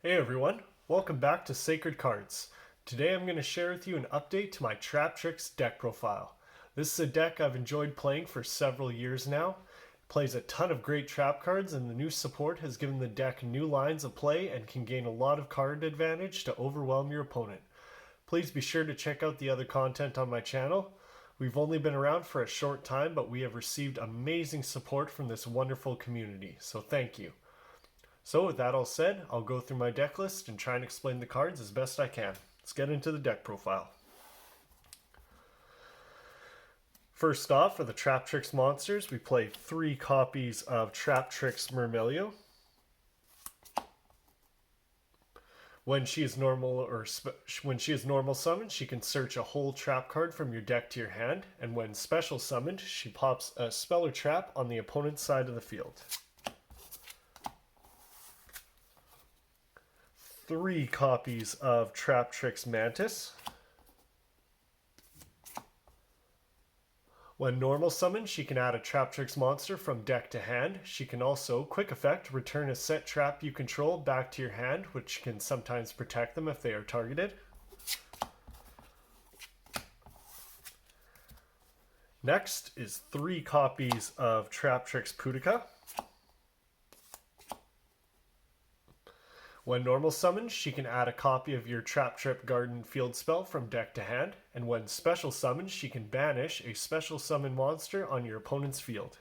Hey everyone, welcome back to Sacred Cards. Today I'm going to share with you an update to my Traptrix deck profile. This is a deck I've enjoyed playing for several years now. It plays a ton of great trap cards, and the new support has given the deck new lines of play and can gain a lot of card advantage to overwhelm your opponent. Please be sure to check out the other content on my channel. We've only been around for a short time, but we have received amazing support from this wonderful community, so thank you. So with that all said, I'll go through my deck list and try and explain the cards as best I can. Let's get into the deck profile. First off, for the Traptrix monsters, we play 3 copies of Traptrix Mermelio. When she is normal summoned, she can search a whole trap card from your deck to your hand, and when special summoned, she pops a spell or trap on the opponent's side of the field. 3 copies of Traptrix Mantis. When normal summoned, she can add a Traptrix monster from deck to hand. She can also, quick effect, return a set trap you control back to your hand, which can sometimes protect them if they are targeted. Next is 3 copies of Traptrix Pudica. When normal summoned, she can add a copy of your Traptrix Garden field spell from deck to hand, and when special summoned, she can banish a special summon monster on your opponent's field.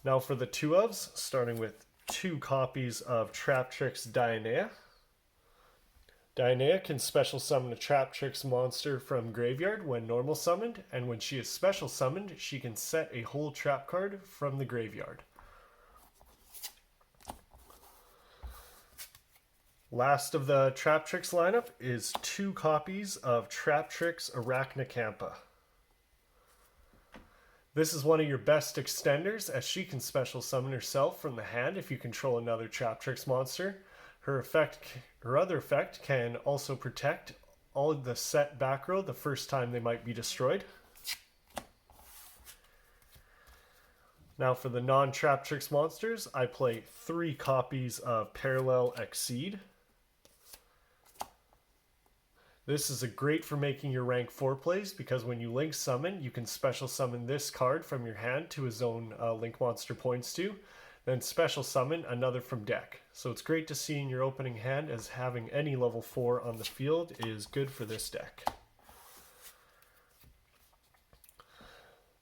Now for the 2-ofs, starting with 2 copies of Traptrix Dionea. Dionea can special summon a Traptrix monster from graveyard when normal summoned, and when she is special summoned, she can set a whole trap card from the graveyard. Last of the Traptrix lineup is 2 copies of Traptrix Arachnacampa. This is one of your best extenders, as she can special summon herself from the hand if you control another Traptrix monster. Her other effect can also protect all of the set back row the first time they might be destroyed. Now for the non-Traptrix monsters, I play 3 copies of Parallel Exceed. This is great for making your rank 4 plays, because when you link summon, you can special summon this card from your hand to a zone link monster points to, then special summon another from deck. So it's great to see in your opening hand, as having any level 4 on the field is good for this deck.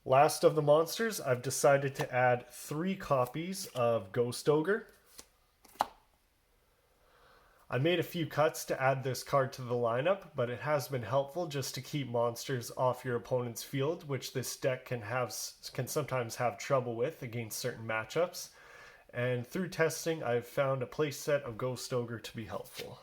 Last of the monsters, I've decided to add 3 copies of Ghost Ogre. I made a few cuts to add this card to the lineup, but it has been helpful just to keep monsters off your opponent's field, which this deck can sometimes have trouble with against certain matchups. And through testing, I've found a playset of Ghost Ogre to be helpful.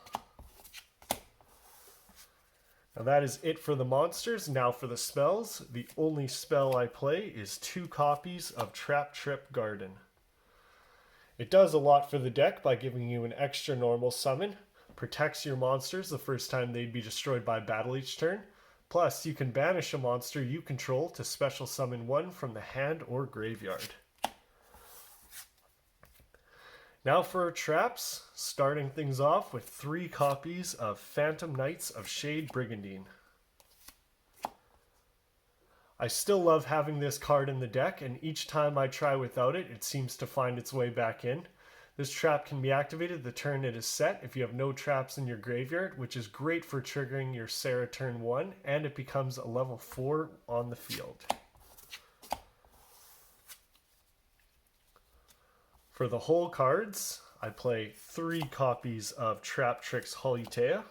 Now that is it for the monsters. Now for the spells. The only spell I play is 2 copies of Traptrix Garden. It does a lot for the deck by giving you an extra normal summon, protects your monsters the first time they'd be destroyed by battle each turn, plus you can banish a monster you control to special summon one from the hand or graveyard. Now for our traps, starting things off with 3 copies of Phantom Knights of Shade Brigandine. I still love having this card in the deck, and each time I try without it, it seems to find its way back in. This trap can be activated the turn it is set if you have no traps in your graveyard, which is great for triggering your Sarah turn 1, and it becomes a level 4 on the field. For the whole cards, I play 3 copies of Traptrix Holutea.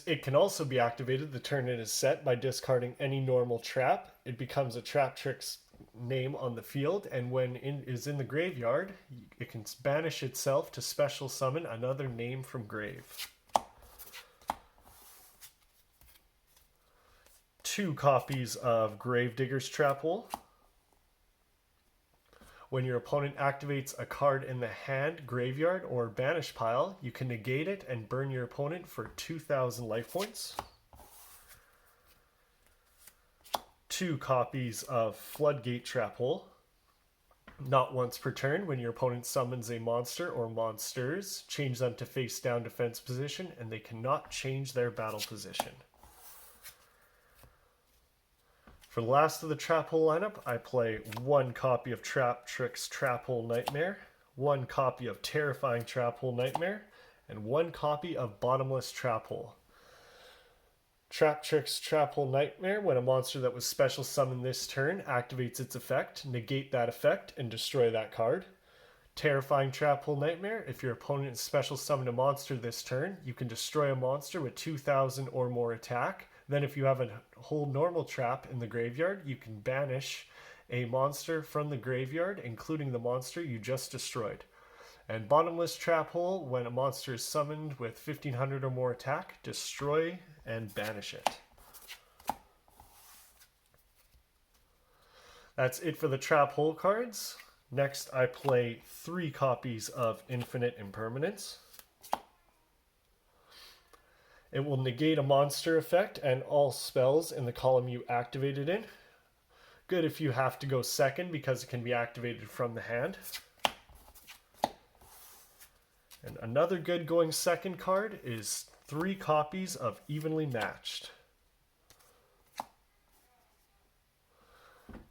It can also be activated the turn it is set by discarding any normal trap. It becomes a Traptrix name on the field, and when it is in the graveyard, it can banish itself to special summon another name from grave. 2 copies of Gravedigger's Trap Hole. When your opponent activates a card in the hand, graveyard, or banish pile, you can negate it and burn your opponent for 2,000 life points. 2 copies of Floodgate Trap Hole. Not once per turn. When your opponent summons a monster or monsters, change them to face down defense position, and they cannot change their battle position. For the last of the Trap Hole lineup, I play 1 copy of Traptrix Trap Hole Nightmare, 1 copy of Terrifying Trap Hole Nightmare, and 1 copy of Bottomless Trap Hole. Traptrix Trap Hole Nightmare: when a monster that was special summoned this turn activates its effect, negate that effect and destroy that card. Terrifying Trap Hole Nightmare: if your opponent special summoned a monster this turn, you can destroy a monster with 2,000 or more attack. Then if you have a whole normal trap in the graveyard, you can banish a monster from the graveyard, including the monster you just destroyed. And Bottomless Trap Hole: when a monster is summoned with 1,500 or more attack, destroy and banish it. That's it for the Trap Hole cards. Next, I play 3 copies of Infinite Impermanence. It will negate a monster effect and all spells in the column you activated in. Good if you have to go second because it can be activated from the hand. And another good going second card is 3 copies of Evenly Matched.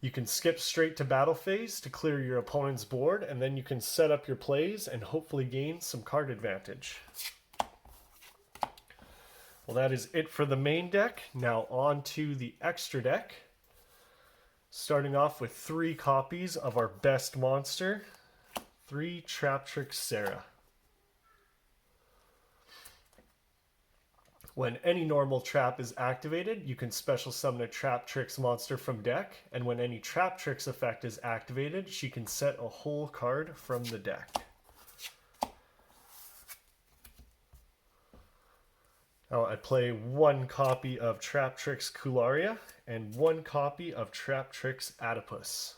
You can skip straight to battle phase to clear your opponent's board, and then you can set up your plays and hopefully gain some card advantage. Well, that is it for the main deck. Now on to the extra deck. Starting off with 3 copies of our best monster, 3 Traptrix Sarah. When any normal trap is activated, you can special summon a Traptrix monster from deck, and when any Traptrix effect is activated, she can set a whole card from the deck. Now I play 1 copy of Traptrix Kularia and 1 copy of Traptrix Adipus.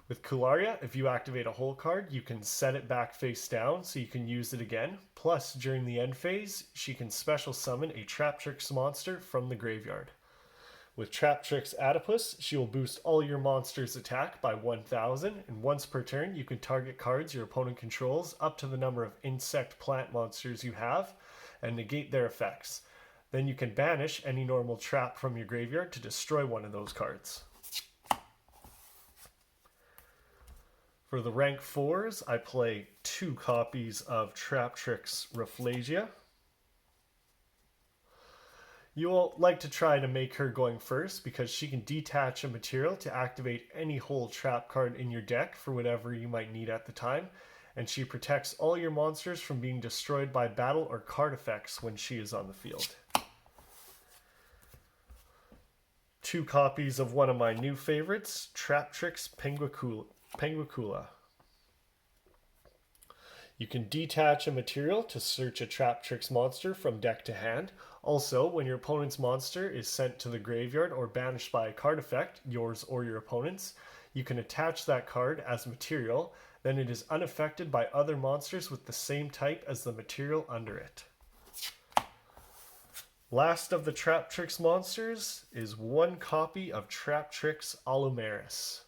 With Kularia, if you activate a whole card, you can set it back face down so you can use it again. Plus, during the end phase, she can special summon a Traptrix monster from the graveyard. With Traptrix Adipus, she will boost all your monsters' attack by 1,000, and once per turn, you can target cards your opponent controls up to the number of insect plant monsters you have, and negate their effects. Then you can banish any normal trap from your graveyard to destroy one of those cards. For the rank 4s, I play 2 copies of Traptrix Rafflesia. You will like to try to make her going first because she can detach a material to activate any whole trap card in your deck for whatever you might need at the time, and she protects all your monsters from being destroyed by battle or card effects when she is on the field. 2 copies of one of my new favorites, Traptrix Penguicula. You can detach a material to search a Traptrix monster from deck to hand. Also, when your opponent's monster is sent to the graveyard or banished by a card effect, yours or your opponent's, you can attach that card as material, then it is unaffected by other monsters with the same type as the material under it. Last of the Traptrix monsters is 1 copy of Traptrix Alumeris.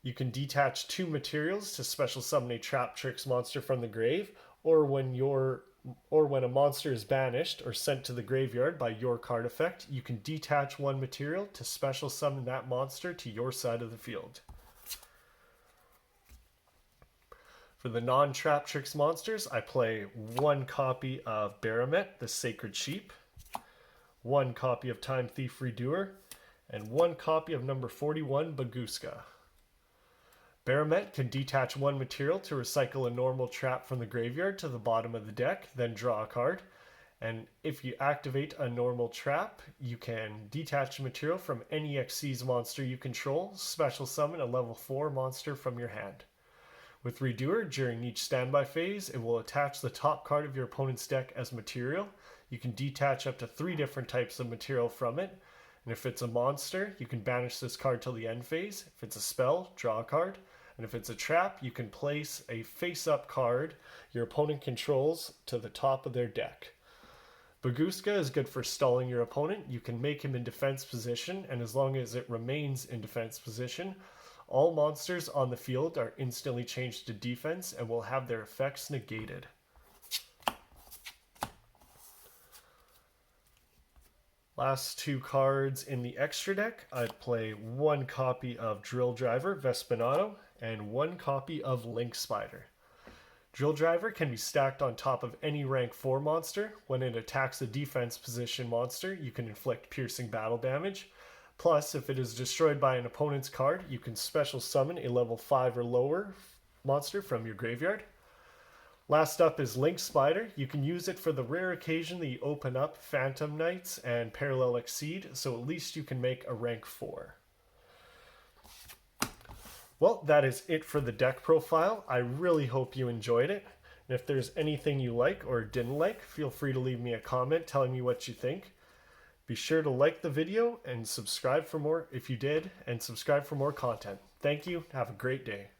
You can detach 2 materials to special summon a Traptrix monster from the grave, or when a monster is banished or sent to the graveyard by your card effect, you can detach 1 material to special summon that monster to your side of the field. For the non-Traptrix monsters, I play 1 copy of Baramet, the Sacred Sheep, 1 copy of Time Thief Redoer, and 1 copy of number 41, Baguska. Baramet can detach 1 material to recycle a normal trap from the graveyard to the bottom of the deck, then draw a card. And if you activate a normal trap, you can detach a material from any Xyz monster you control, special summon a level 4 monster from your hand. With Redoer, during each standby phase, it will attach the top card of your opponent's deck as material. You can detach up to 3 different types of material from it. And if it's a monster, you can banish this card till the end phase. If it's a spell, draw a card. And if it's a trap, you can place a face-up card your opponent controls to the top of their deck. Baguska is good for stalling your opponent. You can make him in defense position, and as long as it remains in defense position, all monsters on the field are instantly changed to defense and will have their effects negated. Last two cards in the extra deck, I'd play one copy of Drill Driver Vespinato and one copy of Link Spider. Drill Driver can be stacked on top of any rank 4 monster. When it attacks a defense position monster, you can inflict piercing battle damage. Plus, if it is destroyed by an opponent's card, you can special summon a level 5 or lower monster from your graveyard. Last up is Link Spider. You can use it for the rare occasion that you open up Phantom Knights and Parallel Exceed, so at least you can make a rank 4. Well, that is it for the deck profile. I really hope you enjoyed it. And if there's anything you like or didn't like, feel free to leave me a comment telling me what you think. Be sure to like the video and subscribe for more if you did, and subscribe for more content. Thank you. Have a great day.